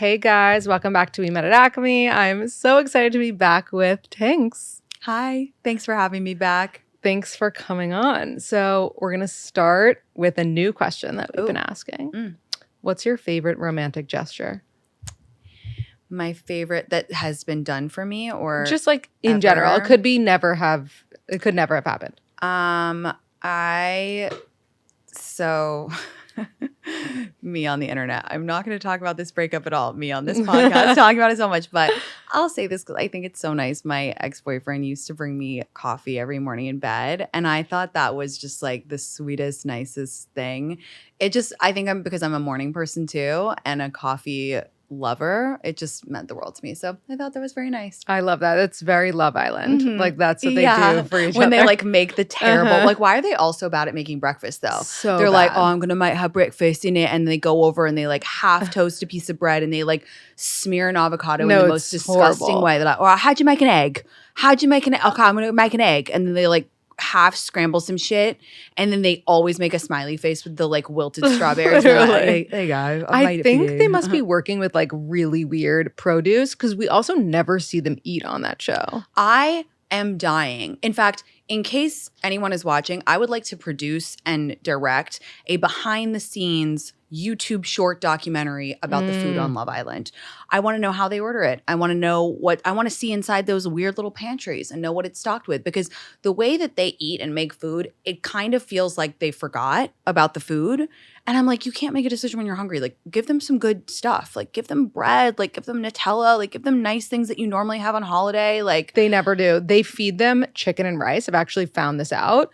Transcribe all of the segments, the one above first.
Hey guys, welcome back to We Met at Acme. I'm so excited to be back with Tinx. Hi, thanks for having me back. Thanks for coming on. So we're going to start with a new question that we've been asking. What's your favorite romantic gesture? My favorite that has been done for me, or just like in general. It could never have happened. Me on the internet. I'm not going to talk about this breakup at all. Me on this podcast talking about it so much, but I'll say this because I think it's so nice. My ex-boyfriend used to bring me coffee every morning in bed, and I thought that was just like the sweetest, nicest thing. I think because I'm a morning person too, and a coffee lover, it just meant the world to me. So I thought that was very nice. I love that. It's very Love Island. Mm-hmm. Like that's what they do for each other. When they like make the terrible, like why are they all so bad at making breakfast though? They're like, oh, I'm gonna might have breakfast in it, and they go over and they like half toast a piece of bread and they like smear an avocado in the most disgusting way. They're like, oh, how'd you make an egg? How'd you make an egg? Okay, I'm gonna make an egg, and then they like half scramble some shit, and then they always make a smiley face with the like wilted strawberries. Like, there you go. I think they must be working with like really weird produce because we also never see them eat on that show. I am dying. In fact, in case anyone is watching, I would like to produce and direct a behind the scenes YouTube short documentary about the food on Love Island. I want to know how they order it. I want to know I want to see inside those weird little pantries and know what it's stocked with, because the way that they eat and make food, it kind of feels like they forgot about the food. And I'm like, you can't make a decision when you're hungry. Like, give them some good stuff. Like, give them bread. Like, give them Nutella. Like, give them nice things that you normally have on holiday. Like, they never do. They feed them chicken and rice. I've actually found this out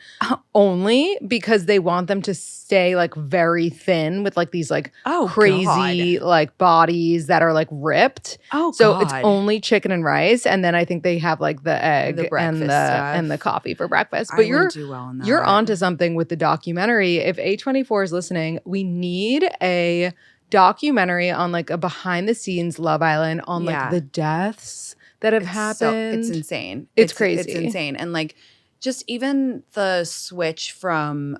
only because they want them to stay like very thin with like these like crazy like bodies that are like ripped. So it's only chicken and rice, and then I think they have like the egg and the coffee for breakfast. But you're onto something with the documentary. If A24 is listening, we need a documentary on like a behind the scenes Love Island on like the deaths that have happened. It's insane. It's crazy. It's insane. And like just even the switch from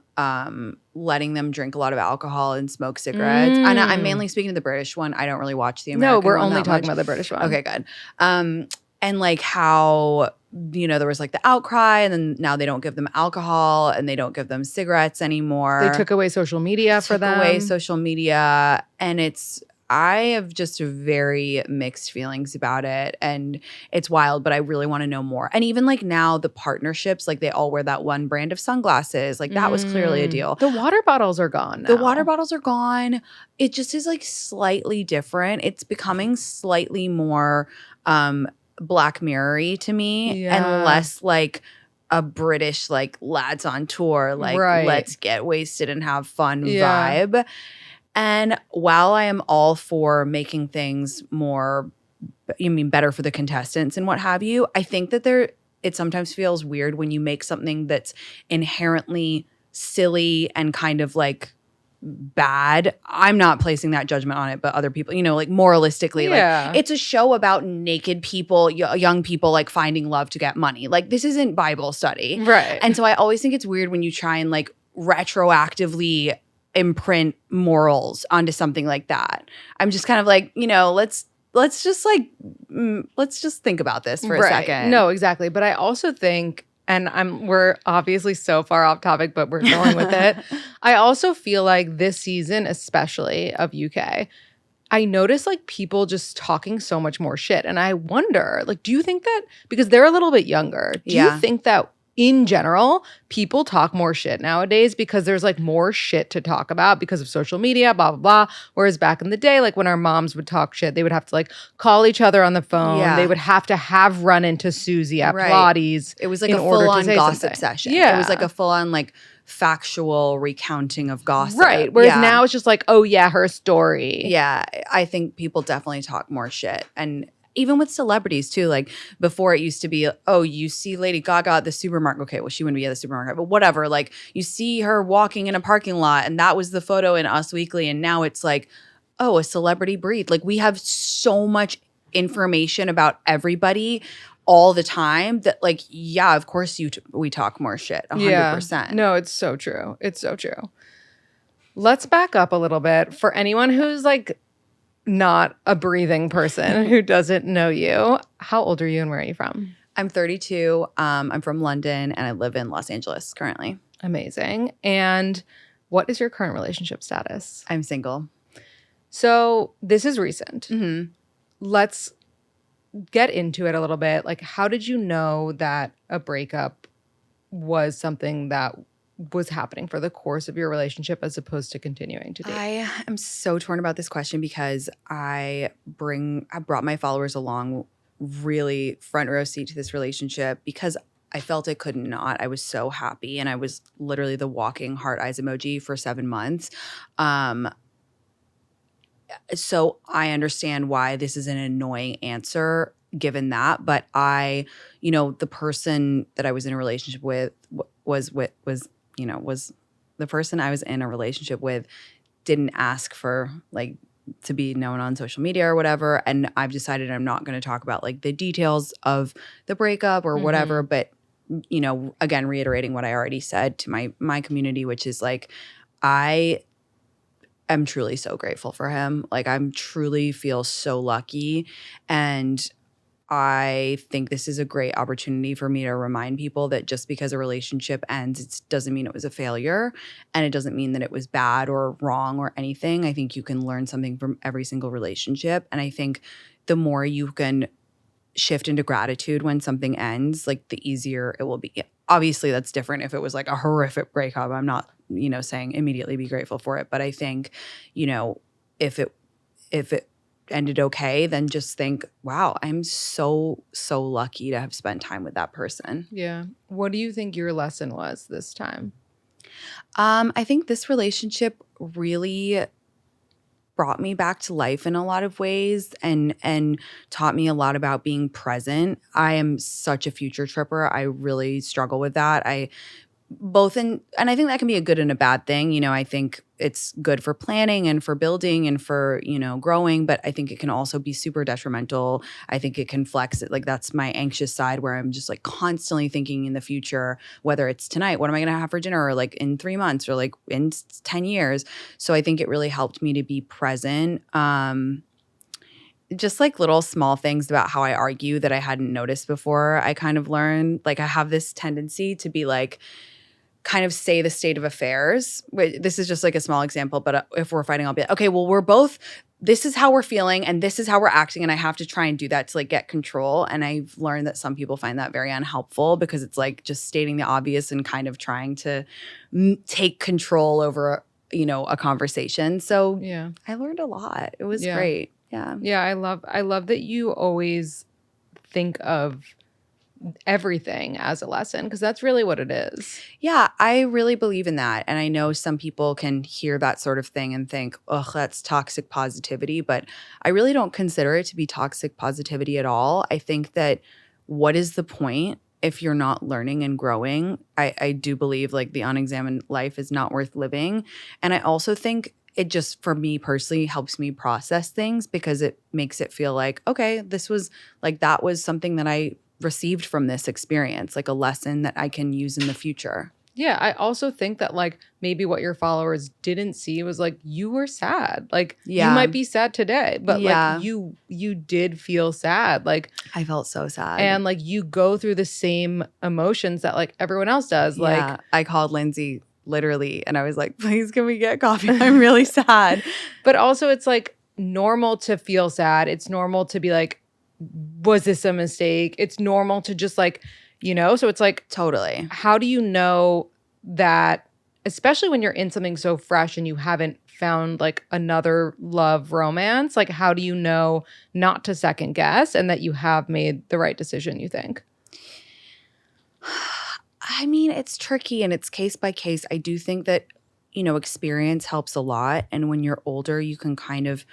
letting them drink a lot of alcohol and smoke cigarettes. And I'm mainly speaking to the British one. I don't really watch the American one. No, we're only talking about the British one. Okay, good. And like how, there was like the outcry, and then now they don't give them alcohol and they don't give them cigarettes anymore. They took away social media for them. And I have just very mixed feelings about it, and it's wild, but I really want to know more. And even like now the partnerships, like they all wear that one brand of sunglasses. Like that was clearly a deal. The water bottles are gone now. The water bottles are gone. It just is like slightly different. It's becoming slightly more Black Mirror-y to me, and less like a British like lads on tour, like let's get wasted and have fun vibe. And while I am all for making things more, better for the contestants and what have you, I think that it sometimes feels weird when you make something that's inherently silly and kind of like bad. I'm not placing that judgment on it, but other people, like moralistically, like it's a show about naked people, young people like finding love to get money. Like this isn't Bible study. Right. And so I always think it's weird when you try and like retroactively imprint morals onto something like that. I'm just kind of like, let's just think about this for a second. No, exactly. But I also think, and we're obviously so far off topic, but we're going with it. I also feel like this season, especially of UK, I notice like people just talking so much more shit. And I wonder, like, do you think that, because they're a little bit younger, do you think that in general, people talk more shit nowadays because there's like more shit to talk about because of social media, blah, blah, blah. Whereas back in the day, like when our moms would talk shit, they would have to like call each other on the phone. Yeah. They would have to have run into Susie at Pilates. It was like a full-on gossip session. Yeah. It was like a full-on like factual recounting of gossip. Right. Whereas now it's just like, oh yeah, her story. Yeah. I think people definitely talk more shit. And even with celebrities too, like before it used to be, oh, you see Lady Gaga at the supermarket. Okay, well, she wouldn't be at the supermarket, but whatever. Like you see her walking in a parking lot, and that was the photo in Us Weekly. And now it's like, oh, a celebrity breathe. Like we have so much information about everybody all the time that like, yeah, of course we talk more shit, 100%. No, it's so true. It's so true. Let's back up a little bit. For anyone who's like not a breathing person who doesn't know you. How old are you and where are you from? I'm 32. I'm from London and I live in Los Angeles currently. Amazing. And what is your current relationship status? I'm single. So this is recent. Mm-hmm. Let's get into it a little bit. Like, how did you know that a breakup was something that was happening for the course of your relationship as opposed to continuing to date? I am so torn about this question because I brought my followers along really front row seat to this relationship because I felt I could not. I was so happy and I was literally the walking heart eyes emoji for 7 months. So I understand why this is an annoying answer given that, but the person that I was in a relationship with was the person I was in a relationship with didn't ask for like to be known on social media or whatever. And I've decided I'm not going to talk about like the details of the breakup or whatever, but again, reiterating what I already said to my community, which is like, I am truly so grateful for him. Like I'm truly feel so lucky. And I think this is a great opportunity for me to remind people that just because a relationship ends, it doesn't mean it was a failure and it doesn't mean that it was bad or wrong or anything. I think you can learn something from every single relationship. And I think the more you can shift into gratitude when something ends, like the easier it will be. Obviously, that's different if it was like a horrific breakup. I'm not, saying immediately be grateful for it. But I think, if it ended okay, then just think, wow, I'm so, so lucky to have spent time with that person. Yeah. What do you think your lesson was this time? I think this relationship really brought me back to life in a lot of ways and taught me a lot about being present. I am such a future tripper. I really struggle with that. And I think that can be a good and a bad thing. I think it's good for planning and for building and for, growing, but I think it can also be super detrimental. I think it can flex it. Like that's my anxious side where I'm just like constantly thinking in the future, whether it's tonight, what am I going to have for dinner or like in 3 months or like in 10 years. So I think it really helped me to be present. Just like little small things about how I argue that I hadn't noticed before. I kind of learned, like I have this tendency to be like, kind of say the state of affairs. This is just like a small example, but if we're fighting, I'll be like, okay, well, this is how we're feeling and this is how we're acting. And I have to try and do that to like get control. And I've learned that some people find that very unhelpful because it's like just stating the obvious and kind of trying to take control over, a conversation. So yeah, I learned a lot. It was great. Yeah. Yeah. I love that you always think of everything as a lesson because that's really what it is. Yeah, I really believe in that. And I know some people can hear that sort of thing and think, oh, that's toxic positivity. But I really don't consider it to be toxic positivity at all. I think that what is the point if you're not learning and growing? I do believe like the unexamined life is not worth living. And I also think it just, for me personally, helps me process things because it makes it feel like, okay, that was something that I received from this experience, like a lesson that I can use in the future. Yeah, I also think that like maybe what your followers didn't see was like you were sad. Like you might be sad today, but like you did feel sad. Like I felt so sad. And like you go through the same emotions that like everyone else does. Yeah. Like I called Lindsey literally and I was like, please can we get coffee? I'm really sad. But also it's like normal to feel sad. It's normal to be like, was this a mistake? It's normal to just like, so it's like totally. How do you know that, especially when you're in something so fresh and you haven't found like another love romance, like how do you know not to second guess and that you have made the right decision, you think? I mean, it's tricky and it's case by case. I do think that, experience helps a lot. And when you're older, you can kind of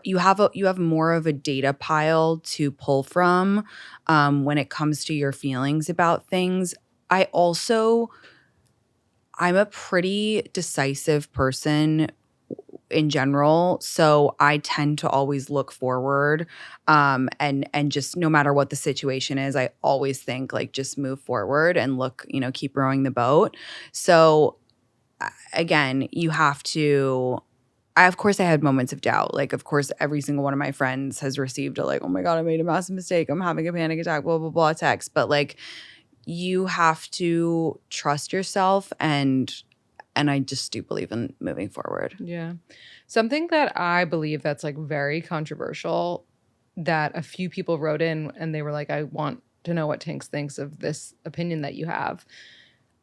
you have more of a data pile to pull from when it comes to your feelings about things. I'm a pretty decisive person in general, so I tend to always look forward and just no matter what the situation is, I always think like just move forward and look, keep rowing the boat. So again, you have to of course I had moments of doubt. Like, of course, every single one of my friends has received a like, oh my God, I made a massive mistake. I'm having a panic attack, blah, blah, blah text. But like, you have to trust yourself, and I just do believe in moving forward. Yeah. Something that I believe that's like very controversial that a few people wrote in and they were like, I want to know what Tinx thinks of this opinion that you have.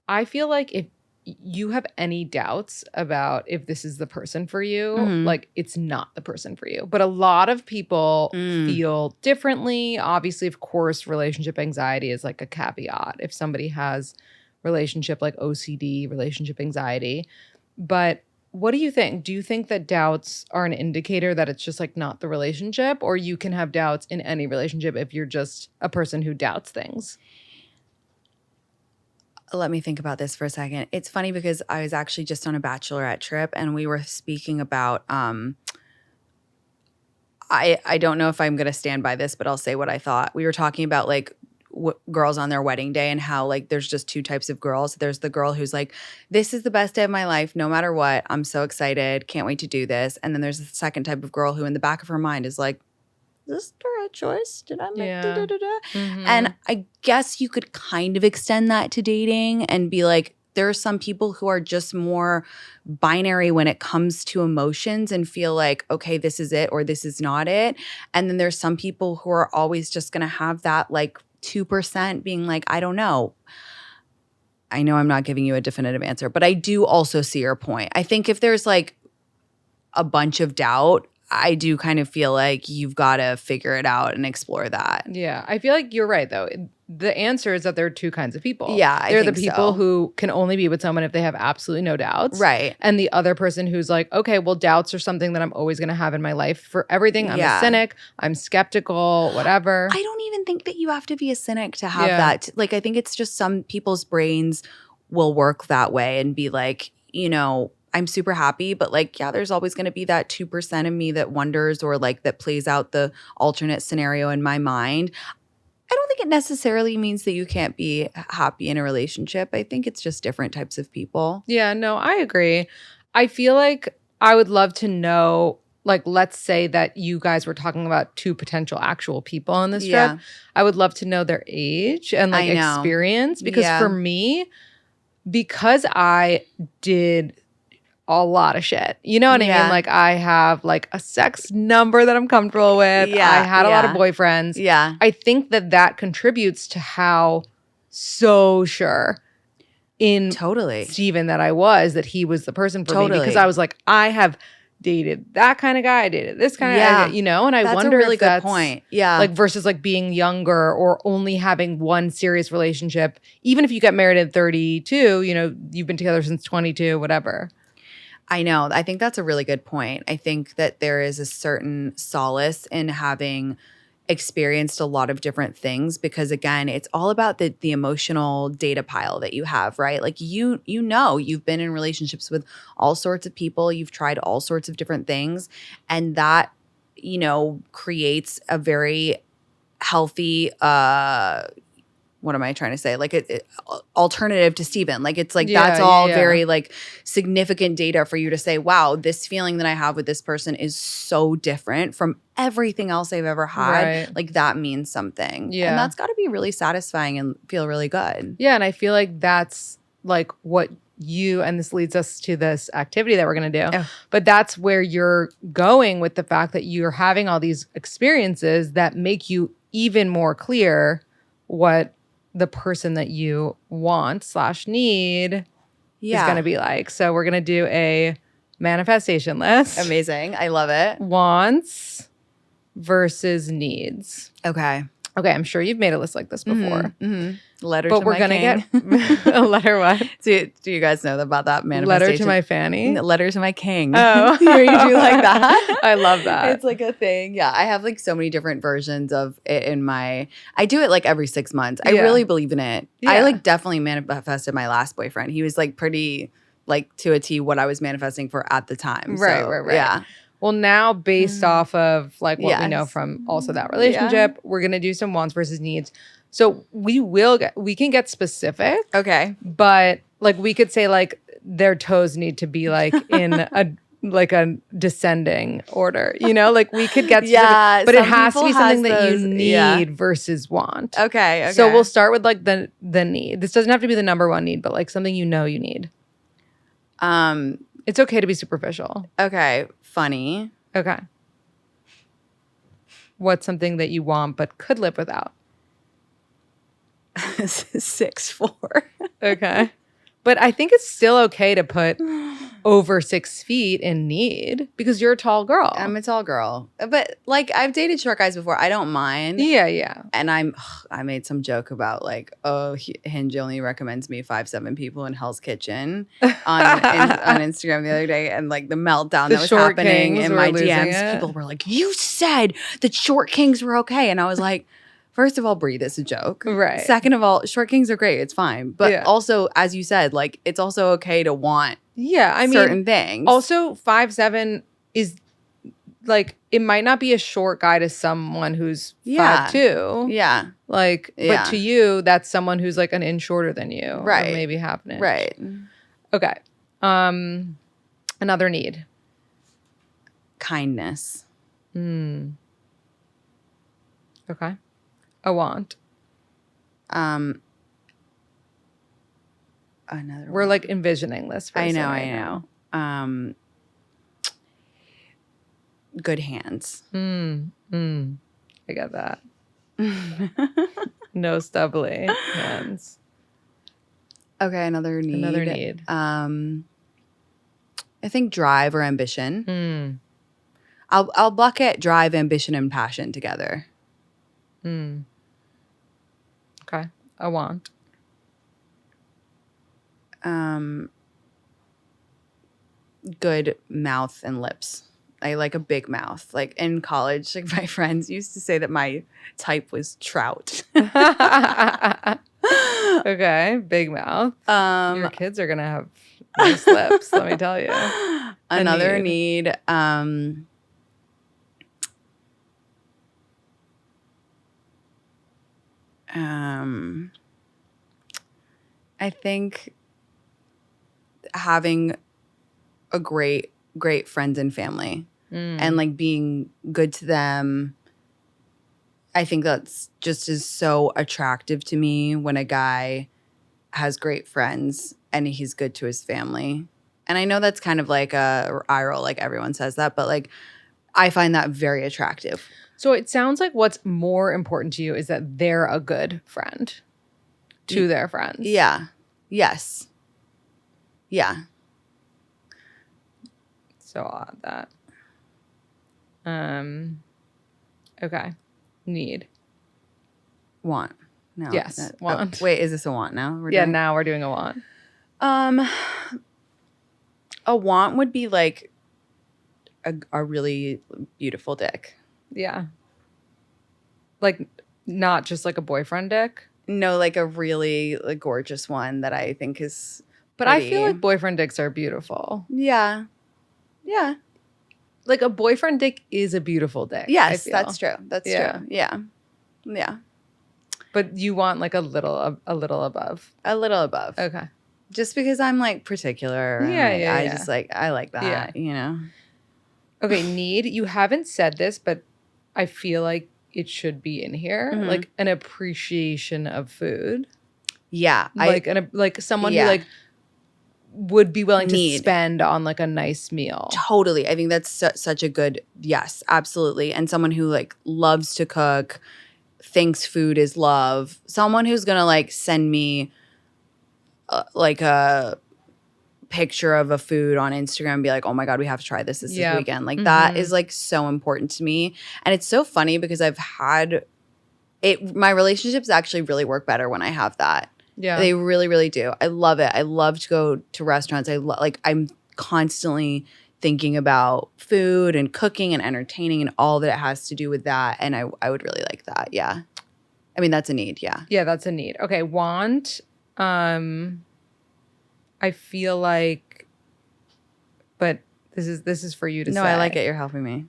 I feel like if you have any doubts about if this is the person for you, like it's not the person for you. But a lot of people feel differently. Obviously, of course, relationship anxiety is like a caveat if somebody has relationship like OCD, relationship anxiety. But what do you think? Do you think that doubts are an indicator that it's just like not the relationship, or you can have doubts in any relationship if you're just a person who doubts things? Let me think about this for a second. It's funny because I was actually just on a bachelorette trip and we were speaking about I don't know if I'm going to stand by this, but I'll say what I thought. We were talking about like girls on their wedding day and how like there's just two types of girls. There's the girl who's like, this is the best day of my life no matter what. I'm so excited. Can't wait to do this. And then there's the second type of girl who in the back of her mind is like, is this the right choice? Did I make And I guess you could kind of extend that to dating and be like, there are some people who are just more binary when it comes to emotions and feel like, okay, this is it or this is not it. And then there's some people who are always just going to have that like 2% being like, I don't know. I know I'm not giving you a definitive answer, but I do also see your point. I think if there's like a bunch of doubt, I do kind of feel like you've got to figure it out and explore that. Yeah. I feel like you're right, though. The answer is that there are two kinds of people. Yeah, They're the people who can only be with someone if they have absolutely no doubts. Right. And the other person who's like, okay, well, doubts are something that I'm always going to have in my life for everything. I'm a cynic. I'm skeptical, whatever. I don't even think that you have to be a cynic to have that. Like, I think it's just some people's brains will work that way and be like, you know, I'm super happy, but like, yeah, there's always going to be that 2% of me that wonders or like that plays out the alternate scenario in my mind. I don't think it necessarily means that you can't be happy in a relationship. I think it's just different types of people. Yeah, no, I agree. I feel like I would love to know, like, let's say that you guys were talking about two potential actual people on this trip. I would love to know their age and like experience because for me, because I did a lot of shit. You know what I mean? Like I have like a sex number that I'm comfortable with. I had a lot of boyfriends. Yeah. I think that contributes to how so sure in Steven that I was that he was the person for me because I was like, I have dated that kind of guy. I dated this kind of guy, you know? And I wonder if that's a really good point. Yeah. Like versus like being younger or only having one serious relationship. Even if you get married at 32, you know, you've been together since 22, whatever. I know. I think that's a really good point. I think that there is a certain solace in having experienced a lot of different things because, again, it's all about the emotional data pile that you have, right? Like you know, you've been in relationships with all sorts of people. You've tried all sorts of different things. And that, you know, creates a very healthy what am I trying to say? Like alternative to Steven. Like it's like that's all very like significant data for you to say, wow, this feeling that I have with this person is so different from everything else I've ever had. Right. Like that means something. Yeah. And that's got to be really satisfying and feel really good. Yeah. And I feel like that's like what you, and this leads us to this activity that we're going to do, but that's where you're going with the fact that you're having all these experiences that make you even more clear what the person that you want/need is going to be like. So we're going to do a manifestation list. Amazing. I love it. Wants versus needs. Okay. Okay, I'm sure you've made a list like this before. Letter to my king. But we're going to get a letter what? Do you guys know about that manifestation? Letter to my fanny? Letter to my king. Oh. You do like that? I love that. It's like a thing. Yeah, I have like so many different versions of it in my – I do it like every 6 months. I really believe in it. Yeah. I like definitely manifested my last boyfriend. He was like pretty like to a T what I was manifesting for at the time. Right. Yeah. Well, now based off of like what we know from also that relationship, we're going to do some wants versus needs. So we can get specific. Okay. But like we could say like their toes need to be like in like a descending order, you know, like we could get Yeah, but it has to be something that those, you need versus want. Okay. So we'll start with like the need. This doesn't have to be the number one need, but like something you know you need. It's okay to be superficial. Okay. Funny. Okay. What's something that you want but could live without? 6'4". Okay. But I think it's still okay to put over 6 feet in need because you're a tall girl. I'm a tall girl. But like I've dated short guys before. I don't mind. Yeah. And I made some joke about like, oh, Hinge only recommends me 5'7" people in Hell's Kitchen on Instagram the other day, and like the meltdown that was happening in my DMs. People were like, "You said that short kings were okay," and I was like, first of all, breathe. It's a joke. Right. Second of all, short kings are great. It's fine. But also, as you said, like it's also okay to want certain things. Also, 5'7" is like, it might not be a short guy to someone who's 5'2". Yeah. Like, but to you, that's someone who's like an inch shorter than you. Right. Or maybe half an inch. Right. Okay. Another need. Kindness. Okay. A want. Another We're like envisioning this person. I know. Good hands. I get that. No stubbly hands. Okay, another need. I think drive or ambition. I'll bucket drive, ambition, and passion together. Okay. A want. Good mouth and lips. I like a big mouth. Like in college, like my friends used to say that my type was trout. Okay, big mouth. Your kids are gonna have nice lips, let me tell you. Another need. I think having a great friends and family and like being good to them. I think that's just is so attractive to me when a guy has great friends and he's good to his family. And I know that's kind of like a eye roll, like everyone says that, but like I find that very attractive. So it sounds like what's more important to you is that they're a good friend to their friends. Yeah. Yes. Yeah. So odd that. Okay. Need. Want. No. Yes. Want. Wait, is this a want now? Now we're doing a want. A want would be like a really beautiful dick. Yeah. Like not just like a boyfriend dick? No, like a really gorgeous one that I think is But pretty. I feel like boyfriend dicks are beautiful. Yeah. Yeah. Like a boyfriend dick is a beautiful dick. Yes, that's true. That's true. Yeah. Yeah. But you want like a little above. A little above. Okay. Just because I'm like particular. Yeah. I just like I like that, you know. Okay, need. You haven't said this, but I feel like it should be in here. Mm-hmm. Like an appreciation of food. Yeah. Like someone who like would be willing to spend on like a nice meal. Totally. I think that's such a good, yes, absolutely. And someone who like loves to cook, thinks food is love. Someone who's going to like send me like a picture of a food on Instagram and be like, oh my God, we have to try this weekend. Like that is like so important to me. And it's so funny because I've had my relationships actually really work better when I have that. Yeah. They really, really do. I love it. I love to go to restaurants. I'm constantly thinking about food and cooking and entertaining and all that it has to do with that. And I would really like that. Yeah. I mean, that's a need. Yeah. Yeah, that's a need. Okay. Want. I feel like, but this is for you to say. No, I like it. You're helping me.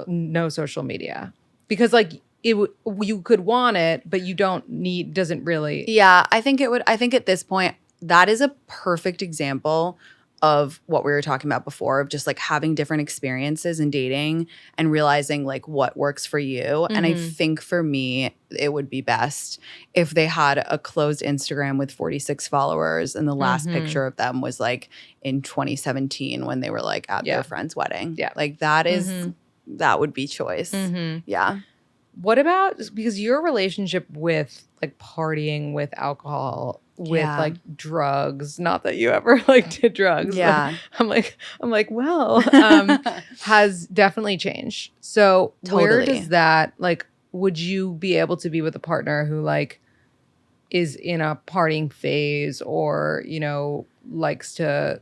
No social media. Because like you could want it, but you doesn't really. Yeah, I think at this point, that is a perfect example of what we were talking about before, of just like having different experiences in dating and realizing like what works for you. Mm-hmm. And I think for me, it would be best if they had a closed Instagram with 46 followers and the last picture of them was like in 2017 when they were like at their friend's wedding. Yeah. Like that is, that would be choice. Yeah. What about, because your relationship with like partying with alcohol, with like drugs, not that you ever like did drugs. Yeah. I'm like, well, has definitely changed. So where does that, like, would you be able to be with a partner who like is in a partying phase or, you know, likes to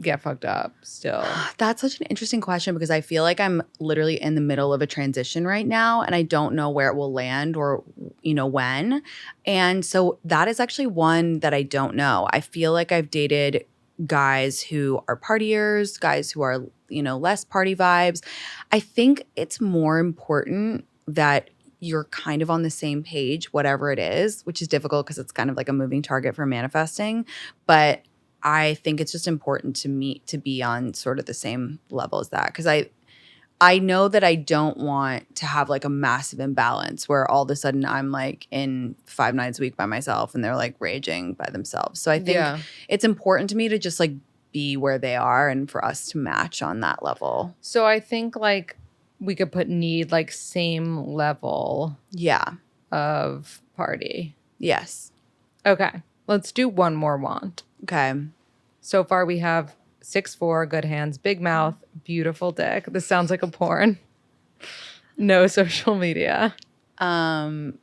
get fucked up still? That's such an interesting question because I feel like I'm literally in the middle of a transition right now and I don't know where it will land or, you know, when. And so that is actually one that I don't know. I feel like I've dated guys who are partiers, guys who are, you know, less party vibes. I think it's more important that you're kind of on the same page, whatever it is, which is difficult because it's kind of like a moving target for manifesting. But I think it's just important to be on sort of the same level as that because I know that I don't want to have like a massive imbalance where all of a sudden I'm like in 5 nights a week by myself and they're like raging by themselves. So I think it's important to me to just like be where they are and for us to match on that level. So I think like we could put need like same level of party. Yes. Okay. Let's do one more want. Okay. So far we have 6'4", good hands, big mouth, beautiful dick. This sounds like a porn. No social media. And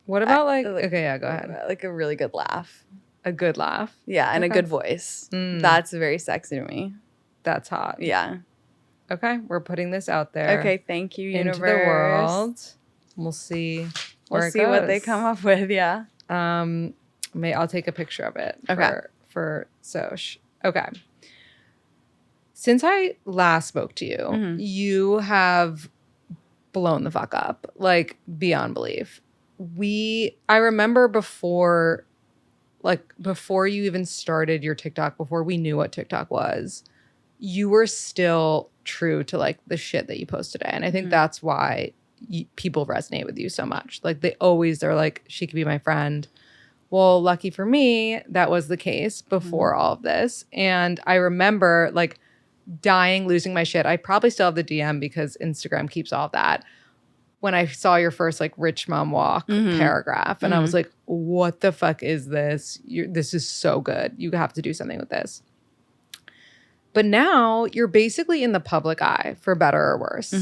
what about like okay, yeah, go ahead. Like a really good laugh. A good laugh. Yeah, and a good voice. That's very sexy to me. That's hot. Yeah. Okay, we're putting this out there. Okay, thank you, universe. Into the world. We'll see where it goes. We'll see what they come up with, yeah. I'll take a picture of it for Soch. Okay. Since I last spoke to you, you have blown the fuck up, like beyond belief. I remember before you even started your TikTok, before we knew what TikTok was, you were still true to like the shit that you post today. And I think that's why people resonate with you so much. Like they're like, she could be my friend. Well, lucky for me, that was the case before all of this. And I remember like dying, losing my shit. I probably still have the DM because Instagram keeps all of that. When I saw your first like rich mom walk paragraph and I was like, what the fuck is this? This is so good. You have to do something with this. But now you're basically in the public eye, for better or worse.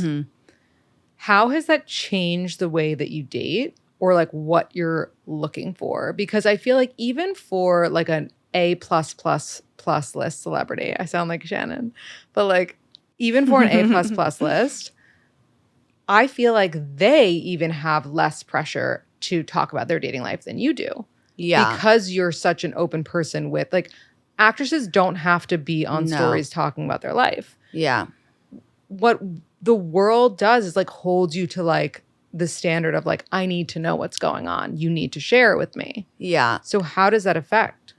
How has that changed the way that you date or like what you're looking for? Because I feel like even for like an A+++ list celebrity, I sound like Shannon, but like even for an A++ list, I feel like they even have less pressure to talk about their dating life than you do. Yeah. Because you're such an open person with like actresses don't have to be on stories talking about their life. Yeah. What the world does is like hold you to like the standard of like, I need to know what's going on. You need to share it with me. Yeah. So how does that affect?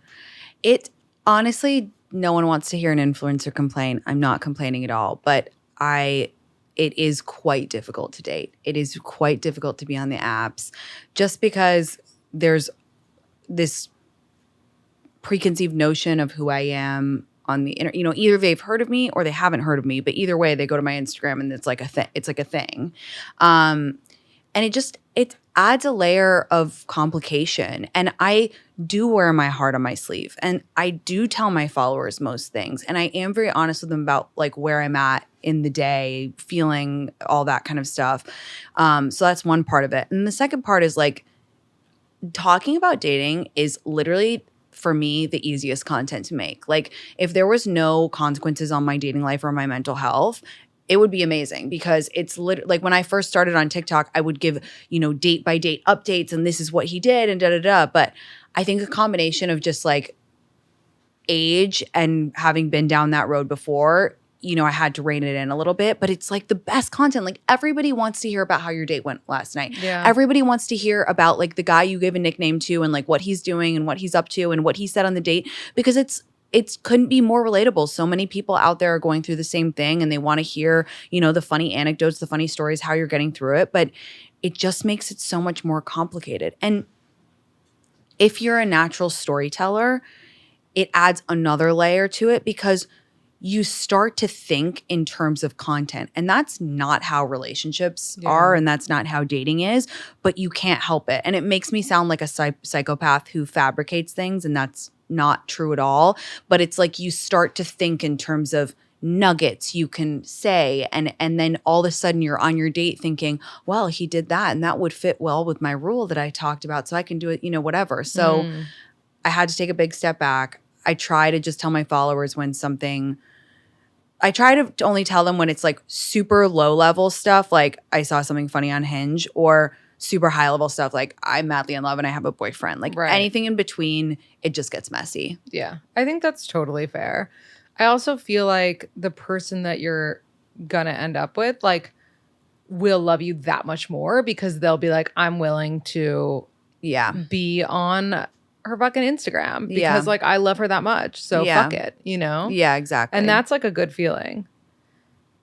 It honestly, no one wants to hear an influencer complain. I'm not complaining at all, but it is quite difficult to date. It is quite difficult to be on the apps just because there's this preconceived notion of who I am on the internet. You know, either they've heard of me or they haven't heard of me, but either way, they go to my Instagram and it's like a thing. And it adds a layer of complication. And I do wear my heart on my sleeve. And I do tell my followers most things. And I am very honest with them about like where I'm at in the day, feeling, all that kind of stuff. So that's one part of it. And the second part is like talking about dating is literally, for me, the easiest content to make. Like if there was no consequences on my dating life or my mental health, it would be amazing because it's like when I first started on TikTok, I would give, you know, date by date updates and this is what he did and da-da-da. But I think a combination of just like age and having been down that road before, I had to rein it in a little bit, but it's like the best content. Like everybody wants to hear about how your date went last night. Yeah. Everybody wants to hear about like the guy you gave a nickname to and like what he's doing and what he's up to and what he said on the date, because it couldn't be more relatable. So many people out there are going through the same thing and they want to hear, the funny anecdotes, the funny stories, how you're getting through it. But it just makes it so much more complicated. And if you're a natural storyteller, it adds another layer to it because you start to think in terms of content. And that's not how relationships are, and that's not how dating is, but you can't help it. And it makes me sound like a psychopath who fabricates things, and that's not true at all. But it's like you start to think in terms of nuggets you can say, and then all of a sudden you're on your date thinking, well, he did that, and that would fit well with my rule that I talked about, so I can do it, whatever. So I had to take a big step back. I try to just tell my followers when something – I try to only tell them when it's like super low level stuff, like I saw something funny on Hinge, or super high level stuff like I'm madly in love and I have a boyfriend. Like anything in between, it just gets messy. Yeah, I think that's totally fair. I also feel like the person that you're gonna end up with like will love you that much more because they'll be like, I'm willing to be on her fucking Instagram because like I love her that much. So fuck it, Yeah, exactly. And that's like a good feeling.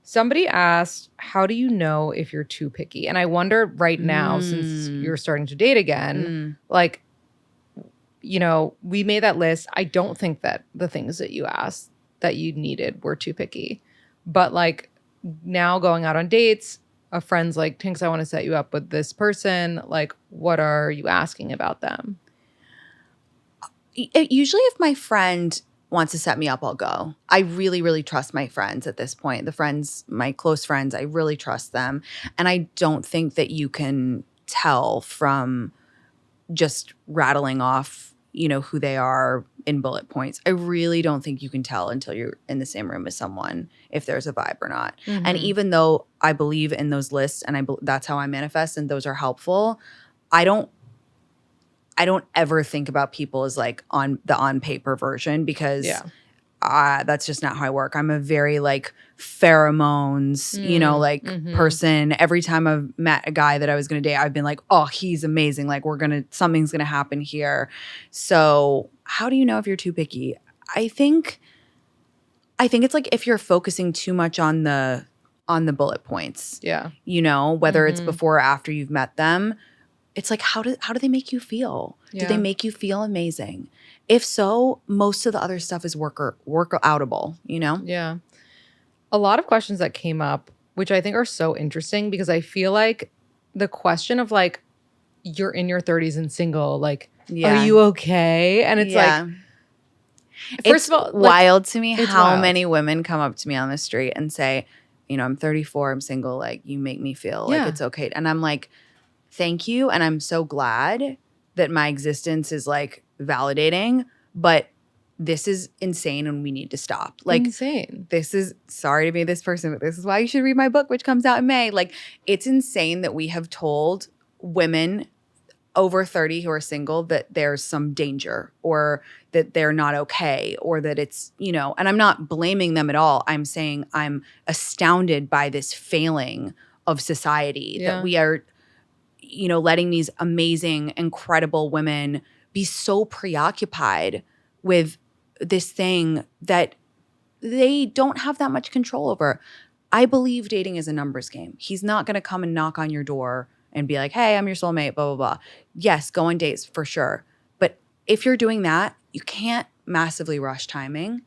Somebody asked, how do you know if you're too picky? And I wonder right now, since you're starting to date again, like, we made that list. I don't think that the things that you asked that you needed were too picky. But like now going out on dates, a friend's like, Tinx, I want to set you up with this person. Like, what are you asking about them? Usually if my friend wants to set me up, I'll go. I really, really trust my friends at this point. My close friends, I really trust them. And I don't think that you can tell from just rattling off, who they are in bullet points. I really don't think you can tell until you're in the same room with someone if there's a vibe or not. And even though I believe in those lists and that's how I manifest and those are helpful, I don't ever think about people as like on paper version because that's just not how I work. I'm a very like pheromones, person. Every time I've met a guy that I was going to date, I've been like, oh, he's amazing. Like something's going to happen here. So how do you know if you're too picky? I think it's like if you're focusing too much on the bullet points, whether it's before or after you've met them. It's like, how do they make you feel? Yeah. Do they make you feel amazing? If so, most of the other stuff is workoutable, Yeah. A lot of questions that came up, which I think are so interesting because I feel like the question of like, you're in your 30s and single, like, are you okay? And it's like, first of all, wild to me how many women come up to me on the street and say, I'm 34, I'm single, like, you make me feel like it's okay. And I'm like, thank you. And I'm so glad that my existence is like validating, but this is insane and we need to stop. Like insane. This is, sorry to be this person, but this is why you should read my book, which comes out in May. Like it's insane that we have told women over 30 who are single that there's some danger or that they're not okay or that it's, and I'm not blaming them at all. I'm saying I'm astounded by this failing of society that we are letting these amazing, incredible women be so preoccupied with this thing that they don't have that much control over. I believe dating is a numbers game. He's not going to come and knock on your door and be like, hey, I'm your soulmate, blah, blah, blah. Yes, go on dates for sure. But if you're doing that, you can't massively rush timing.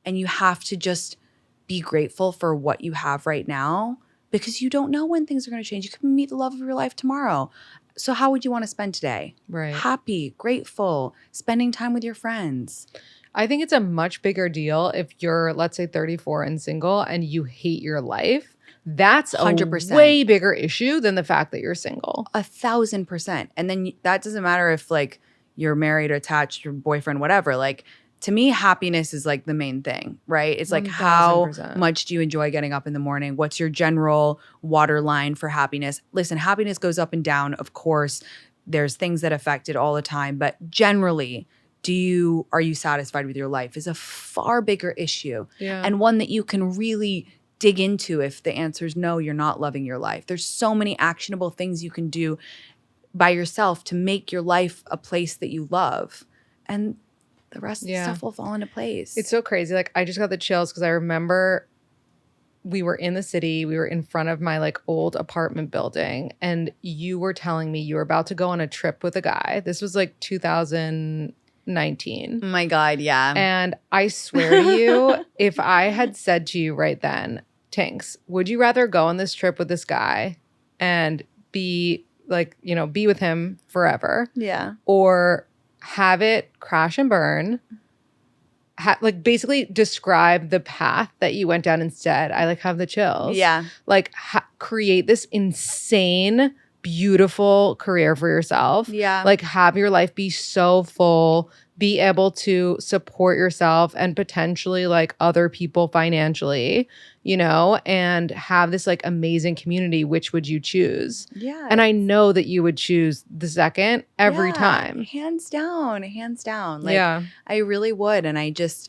And you have to just be grateful for what you have right now. Because you don't know when things are going to change. You could meet the love of your life tomorrow. So how would you want to spend today? Right. Happy, grateful, spending time with your friends. I think it's a much bigger deal if you're, let's say, 34 and single and you hate your life. That's 100%. A way bigger issue than the fact that you're single. 1,000%. And then that doesn't matter if like you're married or attached, your boyfriend, whatever. Like to me, happiness is like the main thing, right? It's like 1000%. How much do you enjoy getting up in the morning? What's your general waterline for happiness? Listen, happiness goes up and down. Of course, there's things that affect it all the time. But generally, are you satisfied with your life is a far bigger issue. Yeah. And one that you can really dig into if the answer is no, you're not loving your life. There's so many actionable things you can do by yourself to make your life a place that you love. And the rest of the stuff will fall into place. It's so crazy. Like, I just got the chills because I remember we were in the city. We were in front of my like old apartment building, and you were telling me you were about to go on a trip with a guy. This was like 2019. Oh my God, yeah. And I swear to you, if I had said to you right then, Tinx, would you rather go on this trip with this guy and be like, you know, be with him forever? Yeah. Or have it crash and burn? Like basically describe the path that you went down instead. I like have the chills. Yeah. Like create this insane, beautiful career for yourself. Yeah. Like have your life be so full, be able to support yourself and potentially like other people financially, you know, and have this like amazing community. Which would you choose? Yeah. And I know that you would choose the second every time. Hands down. Like, I really would. And I just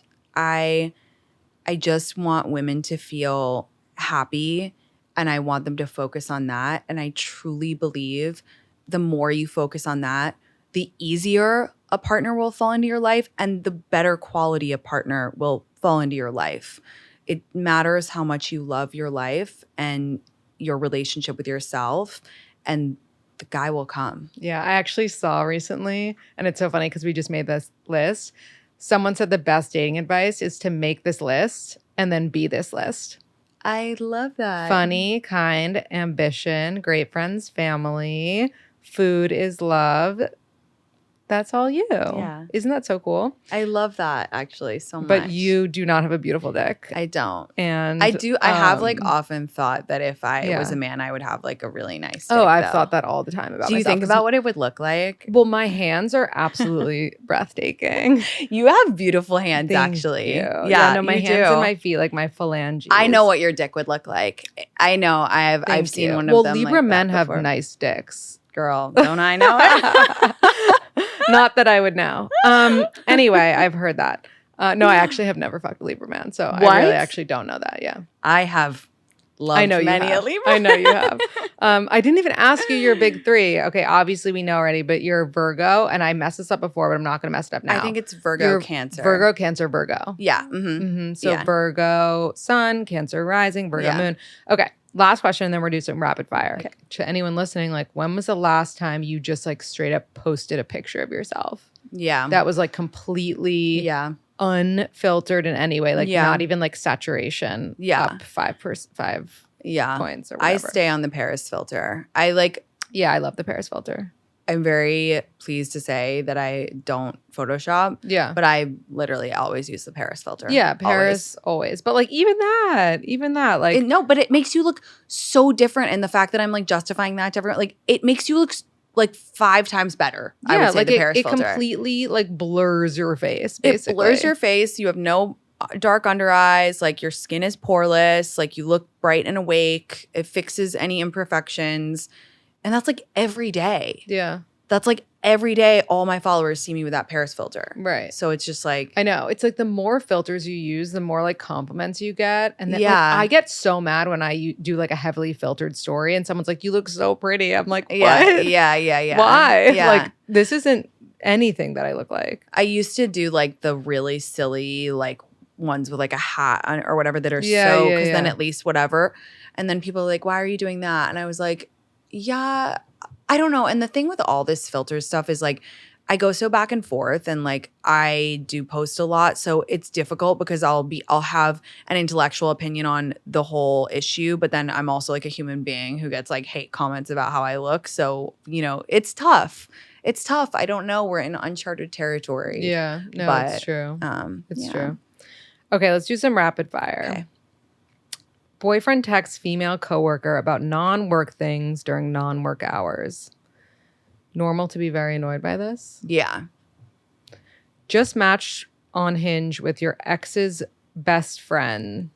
want women to feel happy, and I want them to focus on that. And I truly believe the more you focus on that, the easier a partner will fall into your life and the better quality a partner will fall into your life. It matters how much you love your life and your relationship with yourself, and the guy will come. Yeah, I actually saw recently, and it's so funny because we just made this list. Someone said the best dating advice is to make this list and then be this list. I love that. Funny, kind, ambition, great friends, family, food is love. That's all you. Yeah. Isn't that so cool? I love that actually so much. But you do not have a beautiful dick. I don't. And I do. I have like often thought that if I was a man, I would have like a really nice dick. Oh, I've thought that all the time about Do you myself. think about what it would look like? Well, my hands are absolutely breathtaking. You have beautiful hands, Thank actually. you. Yeah, no, my hands and my feet, like my phalanges. I know what your dick would look like. I know. I've seen one of them. Well, Libra like men have before. nice dicks. Girl, don't I know it? Not that I would know. Anyway, I've heard that. No, I actually have never fucked a Libra man, so I really actually don't know that. Yeah, I have loved many a Libra. I know you have. I didn't even ask you your big three. Okay, obviously we know already, but you're Virgo, and I messed this up before, but I'm not going to mess it up now. I think it's Virgo, Cancer. Virgo, Cancer, Virgo. Yeah. Mm-hmm. Mm-hmm. So Virgo Sun, Cancer Rising, Virgo Moon. Okay. Last question, and then we're doing some rapid fire. Okay. To anyone listening, like, when was the last time you just like straight up posted a picture of yourself? Yeah. That was like completely unfiltered in any way, like not even like saturation. Up 5 points or whatever. I stay on the Paris filter. I love the Paris filter. I'm very pleased to say that I don't Photoshop. Yeah. But I literally always use the Paris filter. Yeah, Paris always. But like even that, like no, but it makes you look so different. And the fact that I'm like justifying that to everyone, like it makes you look like 5 times better. Yeah, I would say like the Paris filter. It completely like blurs your face, basically. It blurs your face. You have no dark under eyes. Like your skin is poreless. Like you look bright and awake. It fixes any imperfections. And that's like every day. Yeah. That's like every day all my followers see me with that Paris filter. Right. So it's just like. I know. It's like the more filters you use, the more like compliments you get. And then like, I get so mad when I do like a heavily filtered story and someone's like, you look so pretty. I'm like, what? Yeah. Why? Yeah. Like this isn't anything that I look like. I used to do like the really silly like ones with like a hat on or whatever that are then at least whatever. And then people are like, why are you doing that? And I was like, yeah, I don't know. And the thing with all this filter stuff is like I go so back and forth and like I do post a lot. So it's difficult because I'll have an intellectual opinion on the whole issue, but then I'm also like a human being who gets like hate comments about how I look. So, you know, it's tough. It's tough. I don't know. We're in uncharted territory. Yeah. No, it's true. It's true. Okay, let's do some rapid fire. Okay. Boyfriend texts female coworker about non-work things during non-work hours. Normal to be very annoyed by this? Yeah. Just matched on Hinge with your ex's best friend,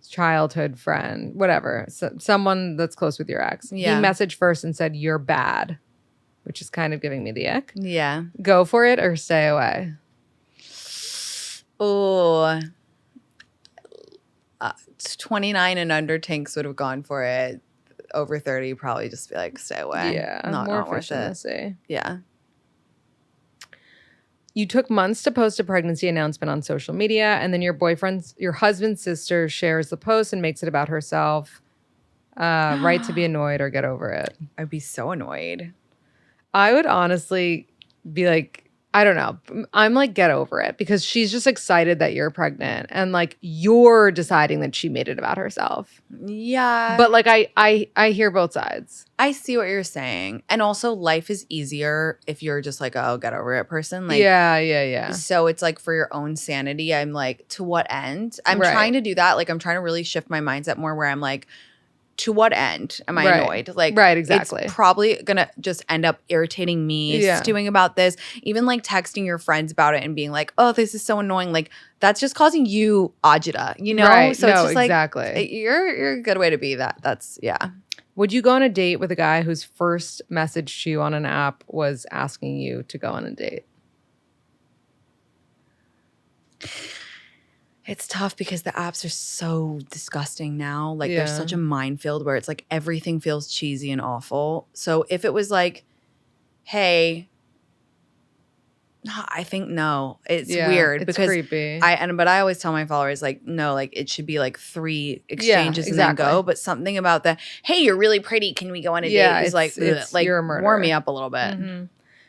childhood friend, whatever. Someone that's close with your ex. Yeah. He messaged first and said, "You're bad," which is kind of giving me the ick. Yeah. Go for it or stay away? Oh, 29 and under Tinx would have gone for it. Over 30, probably just be like, stay away. Yeah, not worth it. efficiency. Yeah. You took months to post a pregnancy announcement on social media, and then your husband's sister shares the post and makes it about herself. Right to be annoyed or get over it. I'd be so annoyed. I would honestly be like, I don't know. I'm like, get over it, because she's just excited that you're pregnant and like you're deciding that she made it about herself. Yeah. But like I hear both sides. I see what you're saying. And also life is easier if you're just like, oh, get over it person. Like, yeah. So it's like for your own sanity, I'm like, to what end? I'm Right. trying to do that. Like I'm trying to really shift my mindset more where I'm like, to what end am I Right. annoyed? Like, right, exactly. It's probably gonna just end up irritating me, stewing about this, even like texting your friends about it and being like, oh, this is so annoying. Like that's just causing you agita, you know? Right. So it's just exactly. like you're a good way to be that. That's yeah. Would you go on a date with a guy whose first message to you on an app was asking you to go on a date? It's tough because the apps are so disgusting now. Like there's such a minefield where it's like everything feels cheesy and awful. So if it was like, hey, I think no. It's weird it's because creepy. but I always tell my followers like, no, like it should be like 3 exchanges and then go. But something about the, hey, you're really pretty. Can we go on a date? Is like, you're a murderer. Warm me up a little bit. Mm-hmm.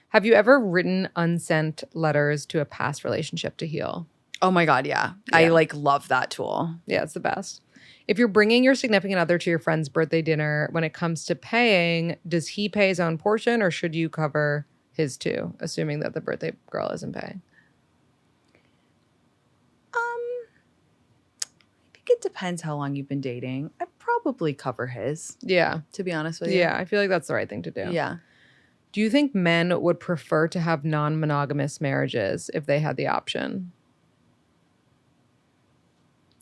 Have you ever written unsent letters to a past relationship to heal? Oh my God, yeah. I like love that tool. Yeah, it's the best. If you're bringing your significant other to your friend's birthday dinner, when it comes to paying, does he pay his own portion or should you cover his too, assuming that the birthday girl isn't paying? I think it depends how long you've been dating. I'd probably cover his. Yeah. To be honest with you. Yeah, I feel like that's the right thing to do. Yeah. Do you think men would prefer to have non-monogamous marriages if they had the option?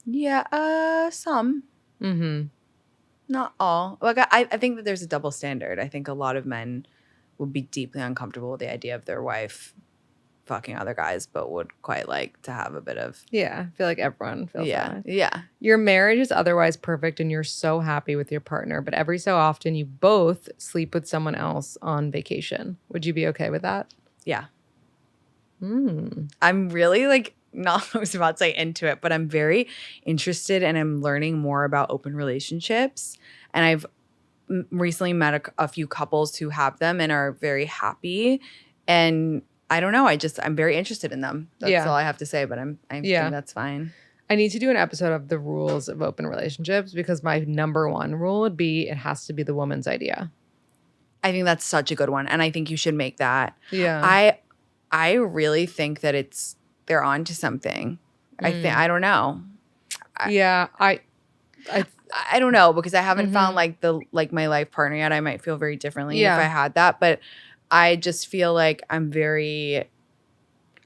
Yeah, some. Mm-hmm. Not all. Like I think that there's a double standard. I think a lot of men would be deeply uncomfortable with the idea of their wife fucking other guys, but would quite like to have a bit of. Yeah, I feel like everyone feels that way. Yeah. Your marriage is otherwise perfect and you're so happy with your partner, but every so often you both sleep with someone else on vacation. Would you be okay with that? Yeah. Mm. I'm really like, not I was about to say into it, but I'm very interested and I'm learning more about open relationships. And I've recently met a few couples who have them and are very happy. And I don't know, I'm very interested in them. That's all I have to say, but I think that's fine. I need to do an episode of the rules of open relationships because my number one rule would be it has to be the woman's idea. I think that's such a good one. And I think you should make that. Yeah. I really think that they're on to something. I don't know. I don't know because I haven't found like my life partner yet. I might feel very differently if I had that, but I just feel like I'm very,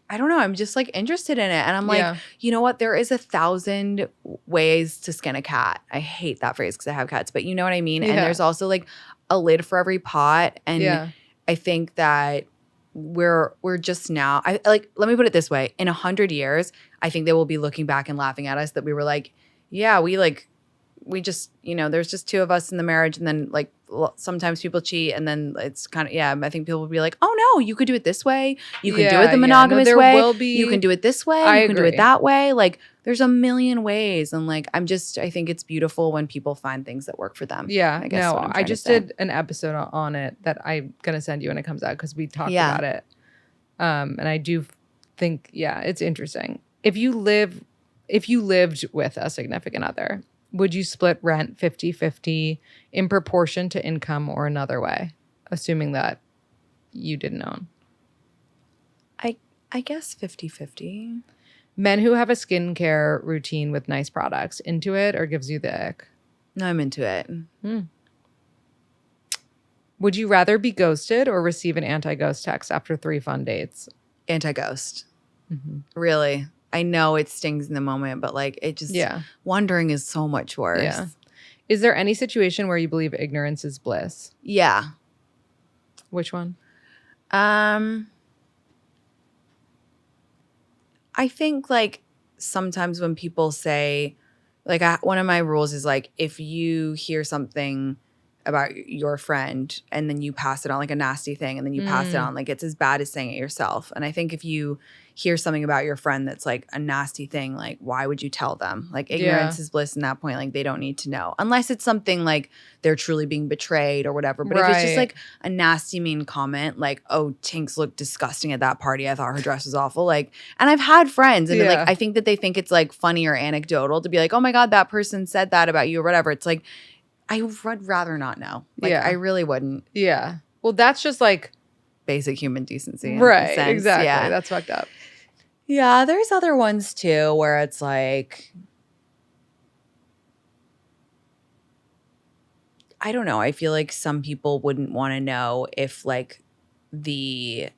I don't know. I'm just like interested in it. And I'm like, you know what? There is 1,000 ways to skin a cat. I hate that phrase because I have cats, but you know what I mean? Yeah. And there's also like a lid for every pot. And I think that we're just now, let me put it this way. In 100 years, I think they will be looking back and laughing at us that we were like, yeah, we just, there's just 2 of us in the marriage. And then like sometimes people cheat and then it's kind of, I think people will be like, oh no, you could do it this way. You can do it the monogamous way. You can do it this way. You can do it that way. Like there's a million ways. And like, I think it's beautiful when people find things that work for them. Yeah. I just did an episode on it that I'm going to send you when it comes out because we talked about it. And I do think, it's interesting. If you lived with a significant other, would you split rent 50-50 in proportion to income or another way, assuming that you didn't own? I guess 50-50. Men who have a skincare routine with nice products, into it or gives you the ick? No, I'm into it. Would you rather be ghosted or receive an anti-ghost text after 3 fun dates? Anti-ghost. Mm-hmm. Really. I know it stings in the moment, but like it just wondering is so much worse. Yeah. Is there any situation where you believe ignorance is bliss? Yeah. Which one? I think like sometimes when people say, like one of my rules is like if you hear something about your friend and then you pass it on, like a nasty thing, and then you pass it on, like it's as bad as saying it yourself. And I think if you hear something about your friend that's like a nasty thing, like why would you tell them? Like ignorance is bliss in that point. Like they don't need to know unless it's something like they're truly being betrayed or whatever. But if it's just like a nasty, mean comment, like, oh, Tinx looked disgusting at that party, I thought her dress was awful. Like, and I've had friends and then, like I think that they think it's like funny or anecdotal to be like, oh my God, that person said that about you or whatever. It's like, I would rather not know. Like, I really wouldn't. Yeah. Well, that's just like basic human decency. Right. Exactly. Yeah. That's fucked up. Yeah. There's other ones too where it's like, I don't know. I feel like some people wouldn't want to know if like I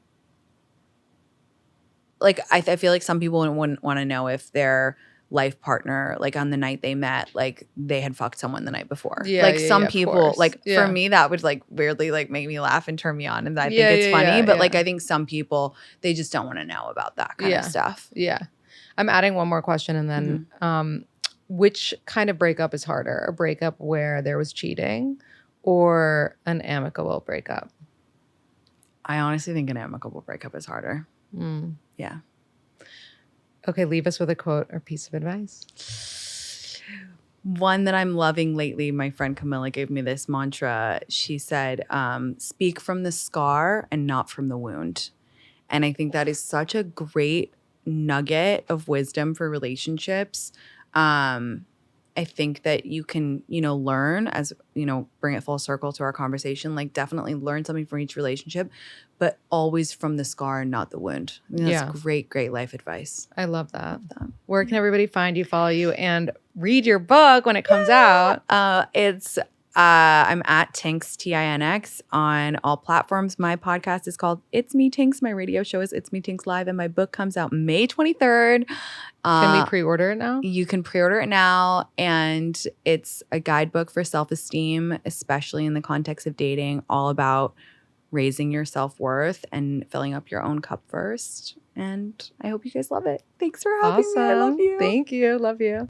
feel like some people wouldn't want to know if their life partner, like on the night they met, like they had fucked someone the night before. Yeah, like some people, like for me, that would like weirdly like make me laugh and turn me on, and I think it's funny. But like I think some people, they just don't want to know about that kind of stuff. Yeah, I'm adding one more question, and then which kind of breakup is harder? A breakup where there was cheating, or an amicable breakup? I honestly think an amicable breakup is harder. Yeah. Okay, leave us with a quote or piece of advice. One that I'm loving lately, my friend Camilla gave me this mantra. She said, speak from the scar and not from the wound. And I think that is such a great nugget of wisdom for relationships. I think that you can, learn as, bring it full circle to our conversation, like definitely learn something from each relationship, but always from the scar and not the wound. I mean, that's great, great life advice. I love that. Where can everybody find you, follow you, and read your book when it comes out? I'm at Tinx, Tinx, on all platforms. My podcast is called It's Me Tinx. My radio show is It's Me Tinx Live, and my book comes out May 23rd. Can we pre-order it now? You can pre-order it now, and it's a guidebook for self-esteem, especially in the context of dating, all about raising your self-worth and filling up your own cup first. And I hope you guys love it. Thanks for having me. I love you. Thank you. Love you.